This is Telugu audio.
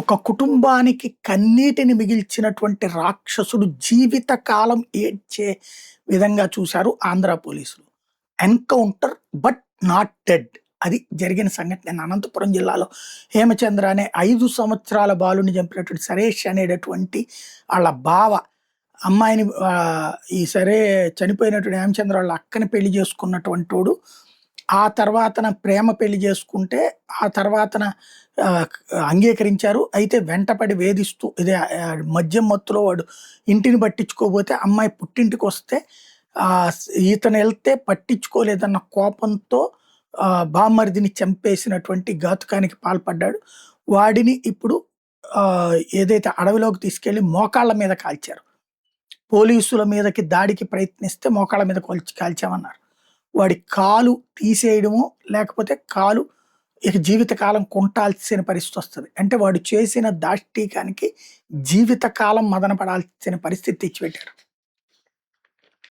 ఒక కుటుంబానికి కన్నీటిని మిగిల్చినటువంటి రాక్షసుడు జీవితకాలం ఏడ్చే విధంగా చూశారు ఆంధ్ర పోలీసులు. Encounter but not dead. అది జరిగిన సంఘటన. నేను అనంతపురం జిల్లాలో హేమచంద్ర అనే 5 సంవత్సరాల బాలుడిని చంపినటువంటి సరేష్ అనేటటువంటి ఆళ్ళ బావ అమ్మాయిని చనిపోయినటువంటి హేమచంద్ర వాళ్ళ అక్కని పెళ్లి చేసుకున్నటువంటోడు. ఆ తర్వాతన ప్రేమ పెళ్లి చేసుకుంటే, ఆ తర్వాతన ఆహ్, అంగీకరించారు. అయితే వెంటపడి వేధిస్తూ మద్యం మత్తులో వాడు ఇంటిని పట్టించుకోపోతే అమ్మాయి పుట్టింటికొస్తే ఇతనెళ్తే పట్టించుకోలేదన్న కోపంతో బామర్దిని చంపేసినటువంటి ఘాతుకానికి పాల్పడ్డాడు. వాడిని ఇప్పుడు ఏదైతే అడవిలోకి తీసుకెళ్ళి మోకాళ్ళ మీద కాల్చారు. పోలీసుల మీదకి దాడికి ప్రయత్నిస్తే మోకాళ్ళ మీద కాల్చామన్నారు. వాడి కాలు తీసేయడమో, లేకపోతే కాలు ఇక జీవితకాలం కుంటాల్సిన పరిస్థితొస్తది. అంటే వాడు చేసిన దాష్టీకానికి జీవితకాలం మదన పడాల్సిన పరిస్థితి తెచ్చిపెట్టారు.